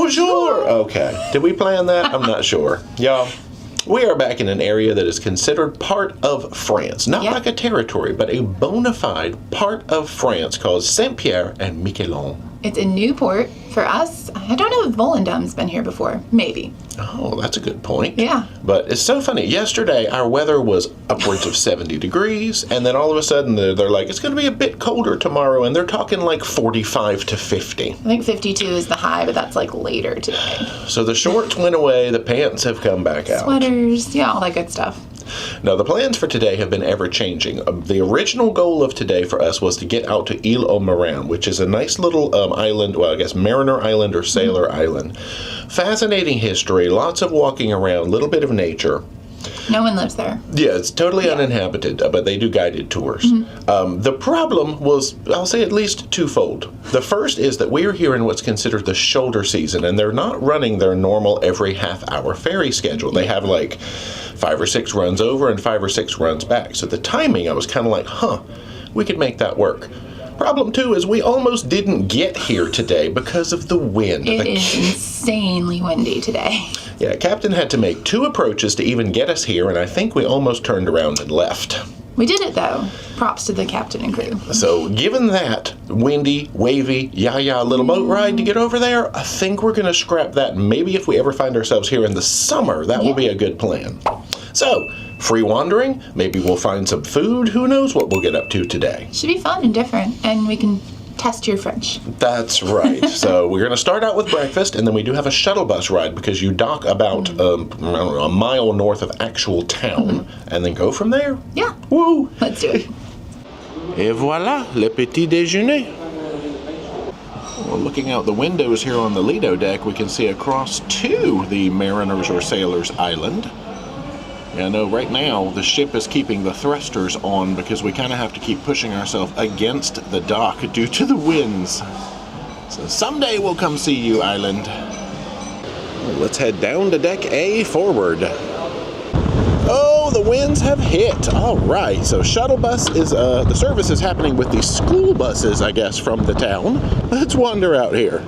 Bonjour! Okay. Did we plan that? I'm not sure. Y'all, we are back in an area that is considered part of France. Not like a territory, but a bona fide part of France called Saint-Pierre and Miquelon. It's a new port for us. I don't know if Volendam's been here before. Maybe. Oh, that's a good point. Yeah. But it's so funny. Yesterday, our weather was upwards of 70 degrees, and then all of a sudden, they're like, it's going to be a bit colder tomorrow, and they're talking like 45 to 50. I think 52 is the high, but that's like later today. So the shorts went away, the pants have come back out. Sweaters, yeah, all that good stuff. Now, the plans for today have been ever-changing. The original goal of today for us was to get out to Île aux Marins, which is a nice little island, well, I guess Mariner Island or Sailor Island. Fascinating history, lots of walking around, a little bit of nature. No one lives there. Yeah, it's totally uninhabited, but they do guided tours. The problem was, I'll say at least twofold. The first is that we are here in what's considered the shoulder season, and they're not running their normal every half-hour ferry schedule. They have like 5 or 6 runs over and 5 or 6 runs back. So the timing, I was kind of like, we could make that work. Problem 2 is we almost didn't get here today because of the wind. It is insanely windy today. Yeah, Captain had to make 2 approaches to even get us here, and I think we almost turned around and left. We did it, though. Props to the captain and crew. So, given that windy, wavy, little boat ride to get over there, I think we're going to scrap that. Maybe if we ever find ourselves here in the summer, that will be a good plan. So, free wandering, maybe we'll find some food. Who knows what we'll get up to today. Should be fun and different, and we can test your French. That's right. So we're going to start out with breakfast, and then we do have a shuttle bus ride because you dock about, a mile north of actual town, and then go from there. Yeah. Woo! Let's do it. Et voilà, le petit déjeuner. Well, looking out the windows here on the Lido deck, we can see across to the Mariners or Sailors Island. Yeah, I know right now the ship is keeping the thrusters on because we kind of have to keep pushing ourselves against the dock due to the winds. So someday we'll come see you, island. Well, let's head down to deck A forward. Oh, the winds have hit. All right, so shuttle bus is, the service is happening with the school buses, I guess, from the town. Let's wander out here.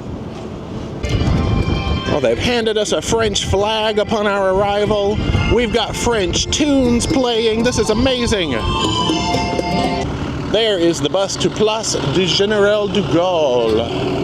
Oh, they've handed us a French flag upon our arrival. We've got French tunes playing. This is amazing. There is the bus to Place du Général de Gaulle.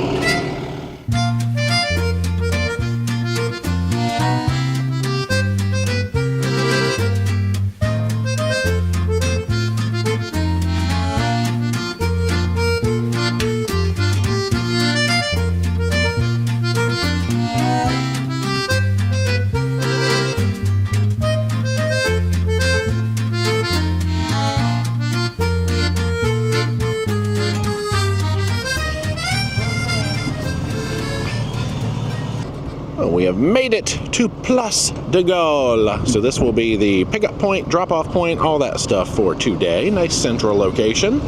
We have made it to Place de Gaulle. So this will be the pickup point, drop-off point, all that stuff for today. Nice central location.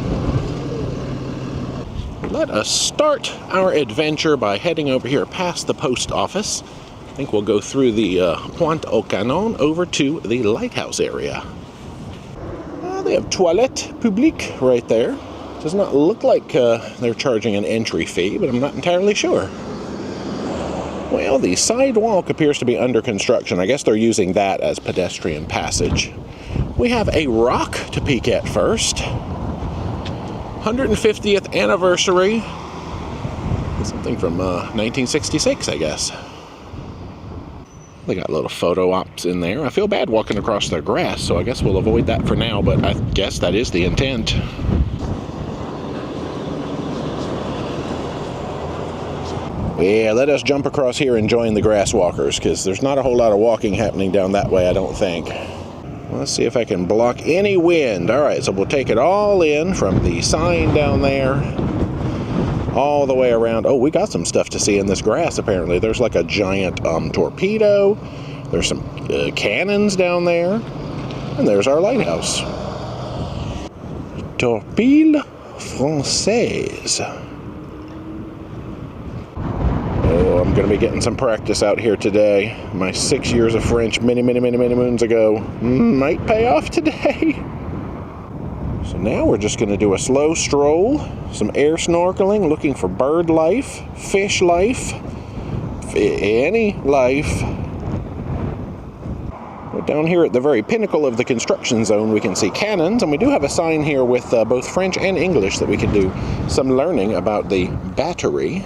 Let us start our adventure by heading over here past the post office. I think we'll go through the Pointe Aux Canons over to the Lighthouse area. They have toilette publique right there. Does not look like they're charging an entry fee, but I'm not entirely sure. Well, the sidewalk appears to be under construction. I guess they're using that as pedestrian passage. We have a rock to peek at first. 150th anniversary. Something from 1966, I guess. They got little photo ops in there. I feel bad walking across their grass, so I guess we'll avoid that for now, but I guess that is the intent. Yeah, let us jump across here and join the grass walkers, because there's not a whole lot of walking happening down that way, I don't think. Let's see if I can block any wind. All right, so we'll take it all in from the sign down there all the way around. Oh, we got some stuff to see in this grass, apparently. There's like a giant torpedo. There's some cannons down there. And there's our lighthouse. Torpille Française. Oh, I'm going to be getting some practice out here today. My 6 years of French many moons ago might pay off today. So now we're just going to do a slow stroll, some air snorkeling, looking for bird life, fish life, any life. But down here at the very pinnacle of the construction zone, we can see cannons, and we do have a sign here with both French and English that we can do some learning about the battery.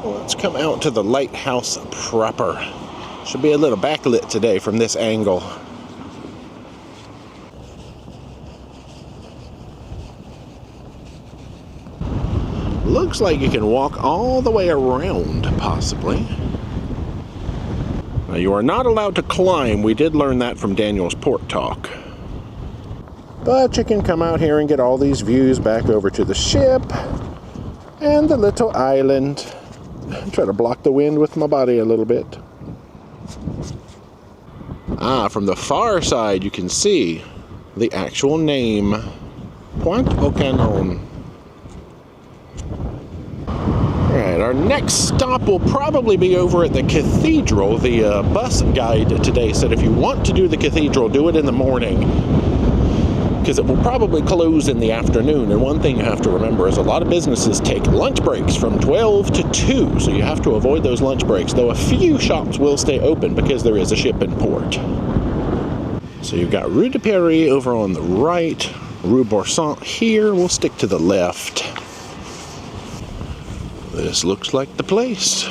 Let's come out to the lighthouse proper. Should be a little backlit today from this angle. Looks like you can walk all the way around, possibly. Now, you are not allowed to climb. We did learn that from Daniel's port talk. But you can come out here and get all these views back over to the ship and the little island. Try to block the wind with my body a little bit. From the far side you can see the actual name, Pointe Aux Canons. Alright, our next stop will probably be over at the cathedral. The bus guide today said if you want to do the cathedral, do it in the morning, because it will probably close in the afternoon. And one thing you have to remember is a lot of businesses take lunch breaks from 12 to 2, so you have to avoid those lunch breaks, though a few shops will stay open because there is a ship in port. So you've got Rue de Paris over on the right, Rue Boursan here. We'll stick to the left. This looks like the place.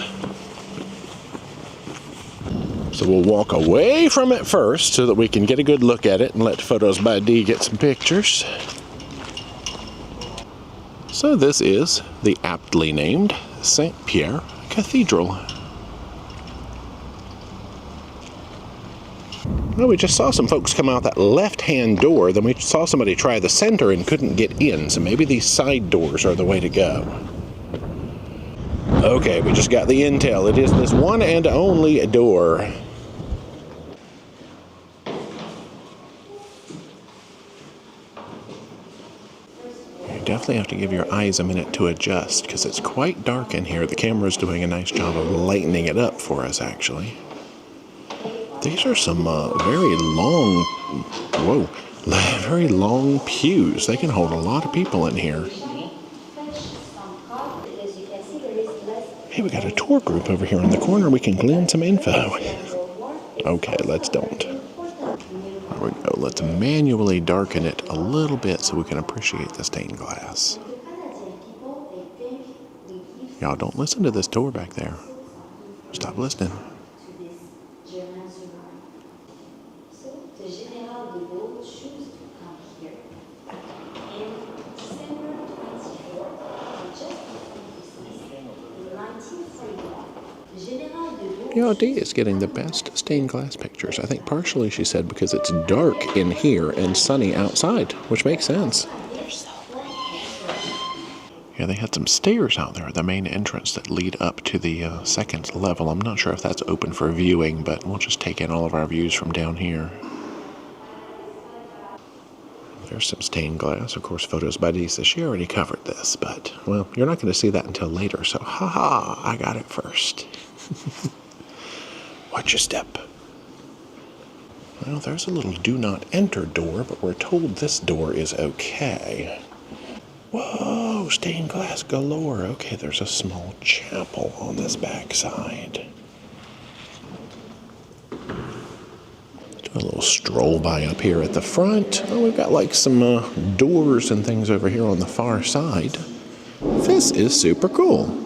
So we'll walk away from it first so that we can get a good look at it and let Photos by D get some pictures. So this is the aptly named St. Pierre Cathedral. Well, we just saw some folks come out that left-hand door, then we saw somebody try the center and couldn't get in, so maybe these side doors are the way to go. Okay, we just got the intel. It is this one and only door. You definitely have to give your eyes a minute to adjust because it's quite dark in here. The camera's doing a nice job of lightening it up for us, actually. These are some very long pews. They can hold a lot of people in here. Hey, we got a tour group over here in the corner. We can glean some info. Okay, let's don't. There we go. Let's manually darken it a little bit so we can appreciate the stained glass. Y'all don't listen to this tour back there. Stop listening. D is getting the best stained glass pictures. I think partially, she said, because it's dark in here and sunny outside, which makes sense. Yeah, they had some stairs out there at the main entrance that lead up to the second level. I'm not sure if that's open for viewing, but we'll just take in all of our views from down here. There's some stained glass. Of course, Photos by D says she already covered this, but, well, you're not going to see that until later, so haha, I got it first. Watch your step. Well, there's a little do not enter door, but we're told this door is okay. Whoa, stained glass galore. Okay, there's a small chapel on this backside. Do a little stroll by up here at the front. Oh, we've got like some doors and things over here on the far side. This is super cool.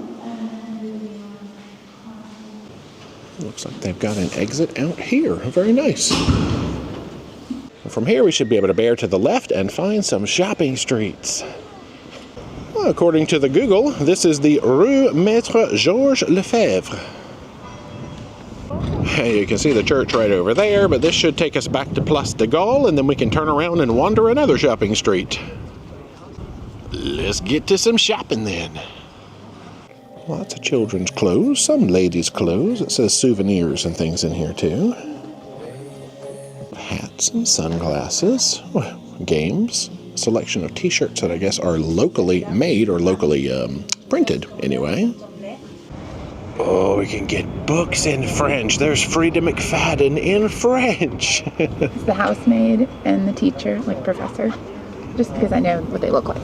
Looks like they've got an exit out here. Very nice. From here, we should be able to bear to the left and find some shopping streets. Well, according to the Google, this is the Rue Maître Georges Lefebvre. You can see the church right over there, but this should take us back to Place de Gaulle, and then we can turn around and wander another shopping street. Let's get to some shopping then. Lots of children's clothes, some ladies' clothes. It says souvenirs and things in here too. Hats and sunglasses. Well, games. A selection of t-shirts that I guess are locally made or locally printed anyway. Oh, we can get books in French. There's Frida McFadden in French. It's the housemaid and the teacher, like professor. Just because I know what they look like.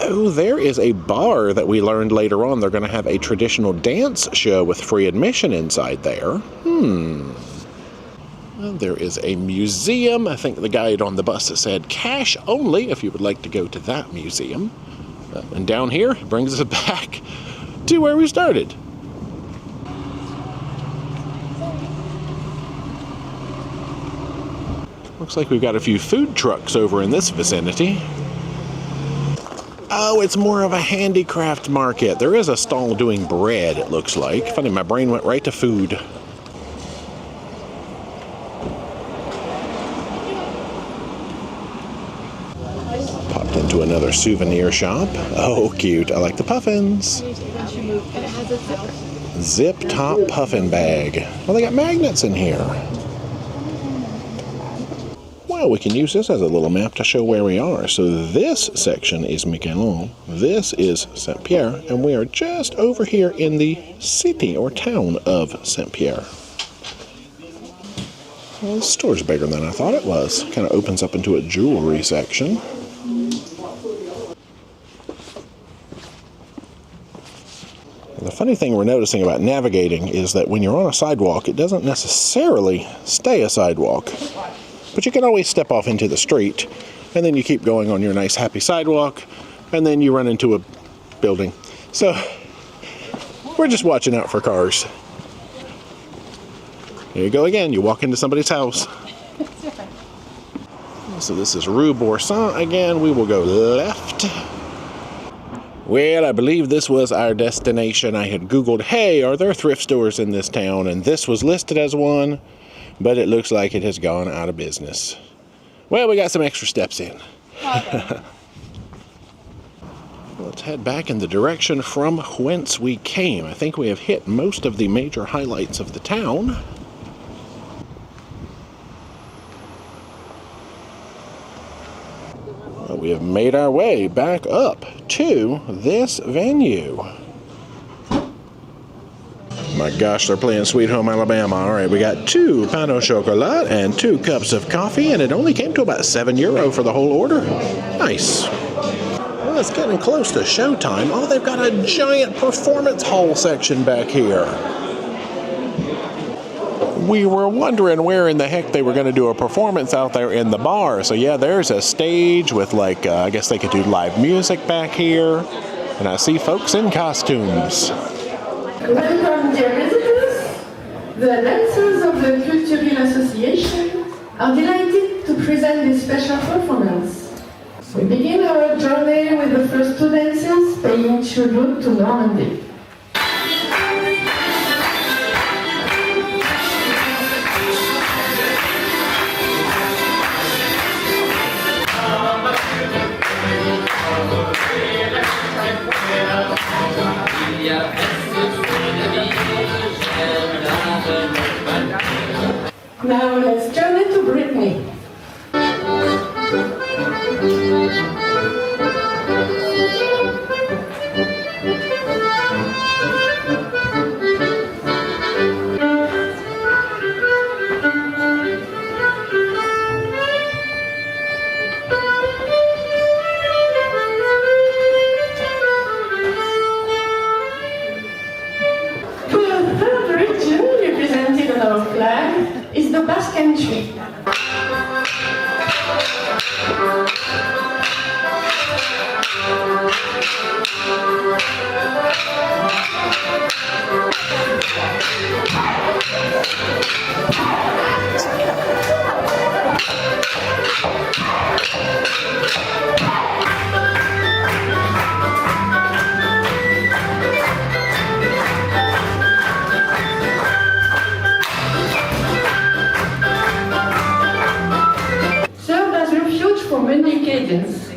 Oh, there is a bar that we learned later on. They're going to have a traditional dance show with free admission inside there. Well, there is a museum. I think the guide on the bus said cash only if you would like to go to that museum. And down here brings us back to where we started. Looks like we've got a few food trucks over in this vicinity. Oh, it's more of a handicraft market. There is a stall doing bread, it looks like. Funny, my brain went right to food. Popped into another souvenir shop. Oh, cute. I like the puffins. Zip top puffin bag. Well, they got magnets in here. Well, we can use this as a little map to show where we are. So this section is Miquelon, this is Saint-Pierre, and we are just over here in the city or town of Saint-Pierre. Well, the store's bigger than I thought it was. Kind of opens up into a jewelry section. The funny thing we're noticing about navigating is that when you're on a sidewalk, it doesn't necessarily stay a sidewalk. But you can always step off into the street, and then you keep going on your nice happy sidewalk, and then you run into a building. So we're just watching out for cars. There you go again, you walk into somebody's house. It's different. So this is Rue Boursan again. We will go left. Well, I believe this was our destination. I had Googled, hey, are there thrift stores in this town? And this was listed as one. But it looks like it has gone out of business. Well, we got some extra steps in. Okay. Let's head back in the direction from whence we came. I think we have hit most of the major highlights of the town. Well, we have made our way back up to this venue. My gosh, they're playing Sweet Home Alabama. All right, we got 2 pain au chocolat and 2 cups of coffee, and it only came to about €7 for the whole order. Nice. Well, it's getting close to showtime. Oh, they've got a giant performance hall section back here. We were wondering where in the heck they were going to do a performance out there in the bar. So yeah, there's a stage with like, I guess they could do live music back here. And I see folks in costumes. Welcome, dear visitors. The dancers of the Repertory Association are delighted to present this special performance. We begin our journey with the first 2 dances paying tribute to Normandy. Now let's journey to Brittany. The third region represented on our flag is the Basque Country. Served as refuge for many occasions.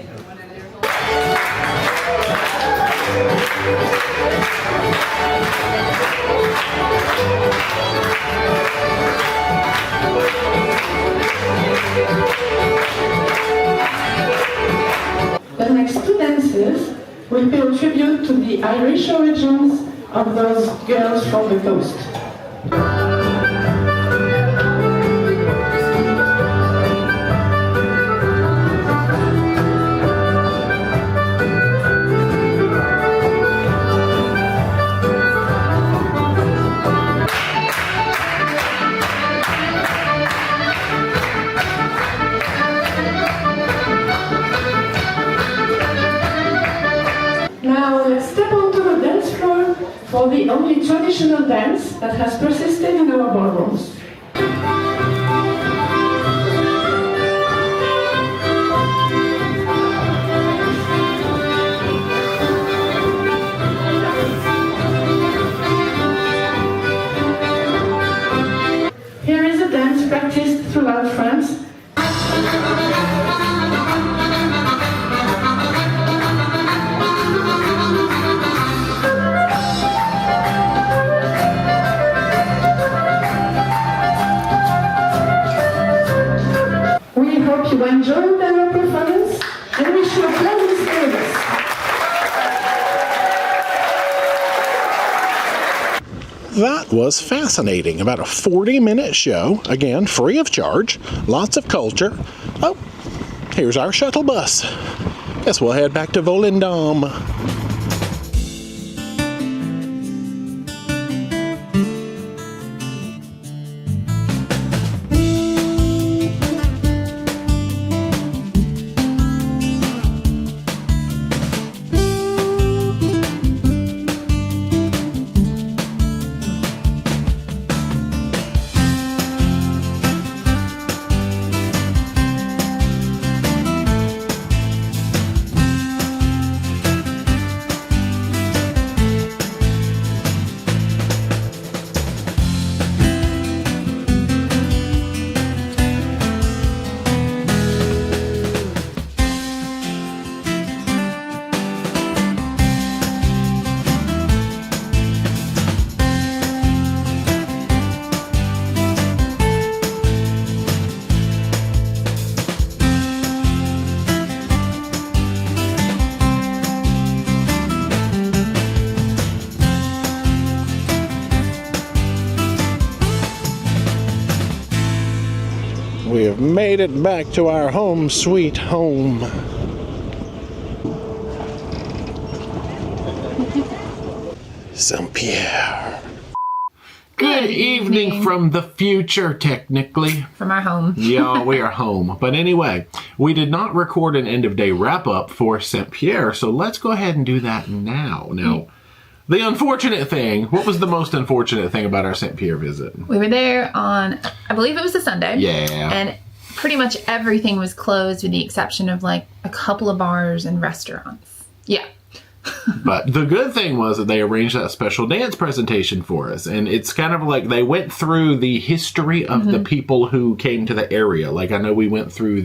The next 2 dances will pay tribute to the Irish origins of those girls from the coast. Now let's step onto the dance floor for the only traditional dance that has persisted in our ballrooms. Here is a dance practiced throughout France. We hope you enjoyed our performance and wish you a pleasant service. That was fascinating. About a 40-minute show. Again, free of charge. Lots of culture. Oh, here's our shuttle bus. Guess we'll head back to Volendam. We have made it back to our home sweet home. Saint-Pierre. Good evening from the future, technically. From our home. Yeah, we are home. But anyway, we did not record an end-of-day wrap-up for Saint-Pierre, so let's go ahead and do that now. Now, the unfortunate thing, what was the most unfortunate thing about our Saint-Pierre visit? We were there on, I believe it was a Sunday. Yeah. And pretty much everything was closed with the exception of like a couple of bars and restaurants. Yeah. But the good thing was that they arranged that special dance presentation for us. And it's kind of like they went through the history of the people who came to the area. Like I know we went through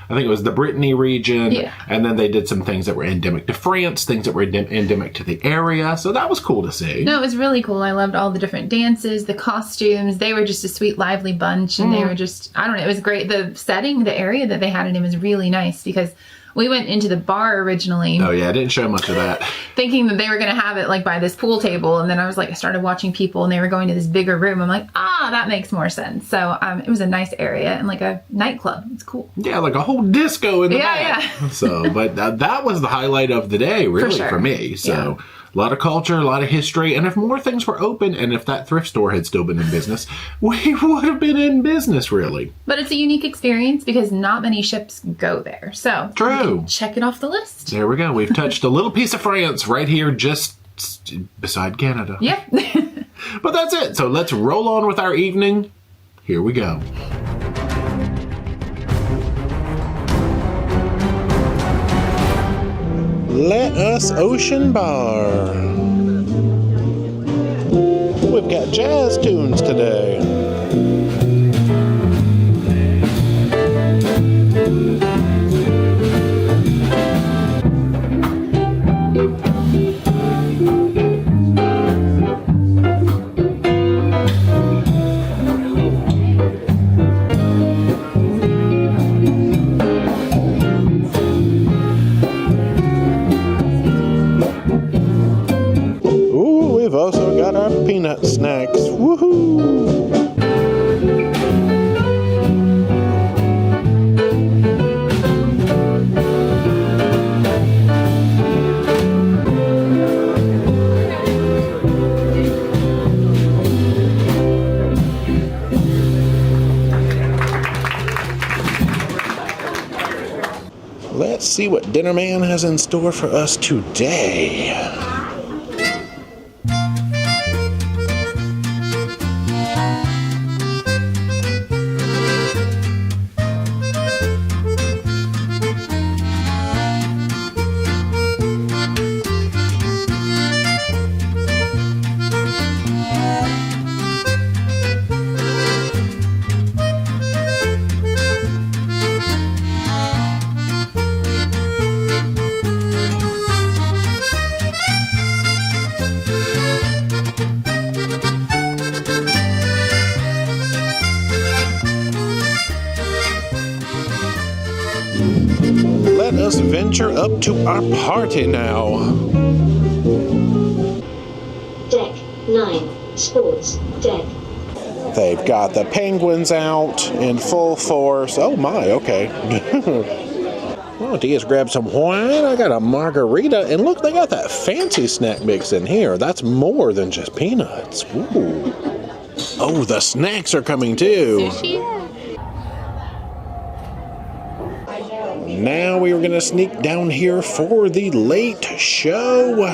I think it was the Brittany region. Yeah. And then they did some things that were endemic to France, things that were endemic to the area. So that was cool to see. No, it was really cool. I loved all the different dances, the costumes. They were just a sweet, lively bunch. And they were just, I don't know, it was great. The setting, the area that they had it in was really nice because we went into the bar originally. Oh, yeah. I didn't show much of that. Thinking that they were going to have it like by this pool table. And then I was like, I started watching people and they were going to this bigger room. I'm like, that makes more sense. So it was a nice area and like a nightclub. It's cool. Yeah, like a whole disco in the back. Yeah. So, but that was the highlight of the day, really, for me. So, a lot of culture, a lot of history. And if more things were open and if that thrift store had still been in business, we would have been in business, really. But it's a unique experience because not many ships go there. So, true. Check it off the list. There we go. We've touched a little piece of France right here just beside Canada. Yep. But that's it. So let's roll on with our evening. Here we go. Let us ocean bar. We've got jazz tunes today. peanut snacks. Woohoo! Let's see what Dinner Man has in store for us today. Let us venture up to our party now. Deck 9, sports deck. They've got the penguins out in full force. Oh my, okay. Well, Diaz grabbed some wine. I got a margarita. And look, they got that fancy snack mix in here. That's more than just peanuts. Ooh. Oh, the snacks are coming too. Now we are going to sneak down here for the late show.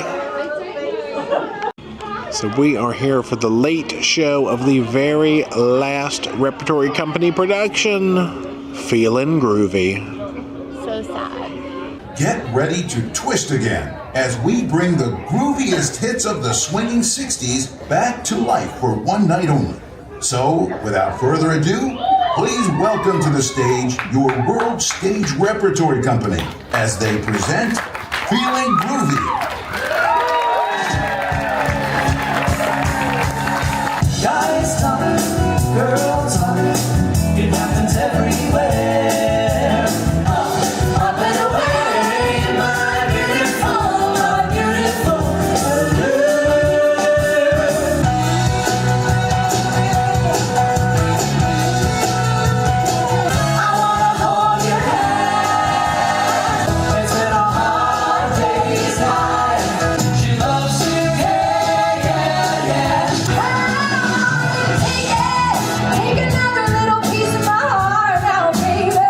So we are here for the late show of the very last Repertory Company production, Feelin' Groovy. So sad. Get ready to twist again as we bring the grooviest hits of the swinging 60s back to life for one night only. So, without further ado, please welcome to the stage your World Stage Repertory Company as they present Feeling Groovy. Guys talk, girls talk, it happens everywhere. Up and away, my beautiful I wanna hold your hand. It's been a hard day's night. She loves to Take another little piece of my heart now, baby.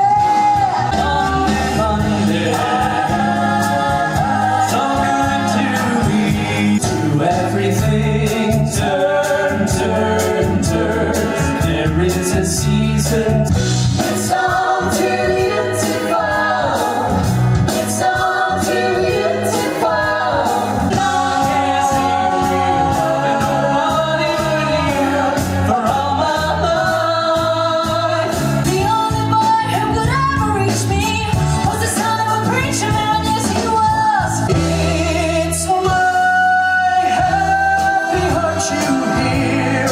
Monday, so good to me. To everything, turn. There is a season. It's all too beautiful. It's all too beautiful. Long as you and no one even you for all my life. The only boy who could ever reach me was the son of a preacher man, yes he was. It's my happy heart you hear.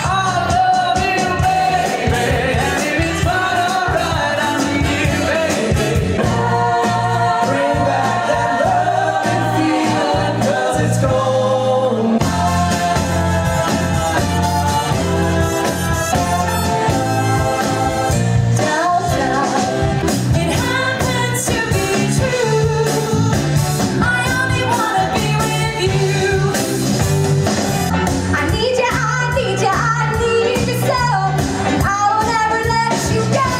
I love you, baby, and if it's fine, alright, I'm here, baby. Bring back that love and feeling, 'cause it's gone. Down, it happens to be true. I only wanna be with you. I need you, I need you, I need you so. And I will never let you go.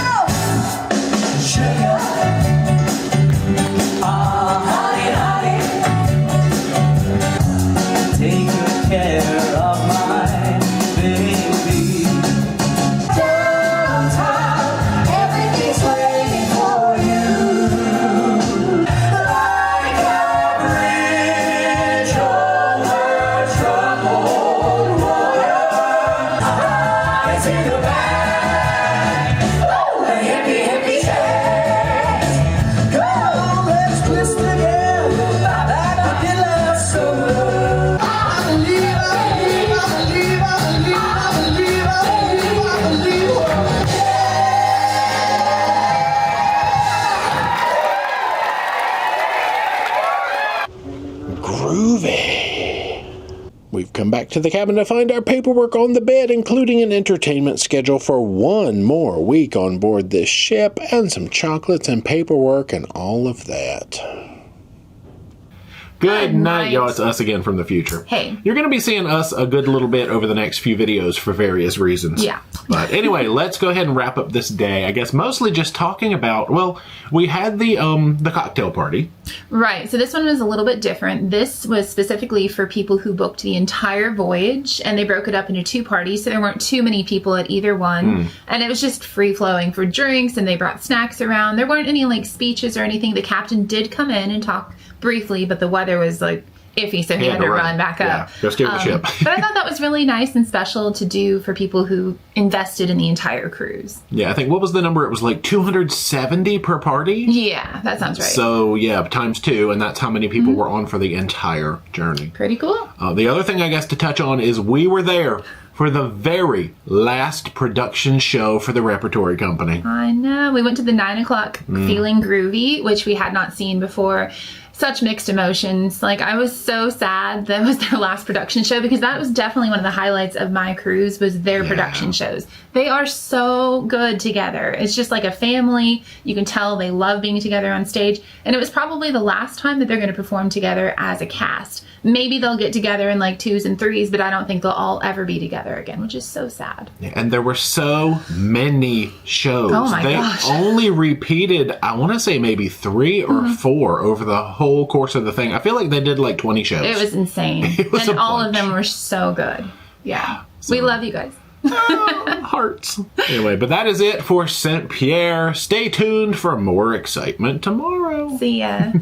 Sugar, honey, take good care of my baby. Downtown, everything's waiting for you. Like a bridge over troubled water. Eyes in the back, oh, a hippie chest. Come on, let's twist again. Back to the last summer. I believe. Groovy. We We've come back to the cabin to find our paperwork on the bed, including an entertainment schedule for one more week on board this ship, and some chocolates and paperwork and all of that. Good night, y'all. It's us again from the future. Hey. You're going to be seeing us a good little bit over the next few videos for various reasons. Yeah. But anyway, let's go ahead and wrap up this day. I guess mostly just talking about, well, we had the cocktail party. Right. So this one was a little bit different. This was specifically for people who booked the entire voyage, and they broke it up into 2 parties, so there weren't too many people at either one. And it was just free flowing for drinks, and they brought snacks around. There weren't any like speeches or anything. The captain did come in and talk briefly, but the weather was like iffy, so he had to run back up. Yeah, go steer the ship. But I thought that was really nice and special to do for people who invested in the entire cruise. Yeah, I think, what was the number? It was like 270 per party? Yeah, that sounds right. So, yeah, times 2, and that's how many people were on for the entire journey. Pretty cool. The other thing I guess to touch on is we were there for the very last production show for the Repertory Company. I know. We went to the 9 o'clock Feeling Groovy, which we had not seen before. Such mixed emotions. Like, I was so sad that was their last production show, because that was definitely one of the highlights of my cruise, was their production shows. They are so good together. It's just like a family. You can tell they love being together on stage. And it was probably the last time that they're going to perform together as a cast. Maybe they'll get together in like 2s and 3s, but I don't think they'll all ever be together again, which is so sad. And there were so many shows. Oh my they gosh. only repeated, I want to say maybe 3 or 4 over the whole course of the thing. I feel like they did like 20 shows. It was insane. It was and a all bunch. of them were so good. Yeah. We love you guys. Hearts. Anyway, but that is it for St. Pierre. Stay tuned for more excitement tomorrow. See ya.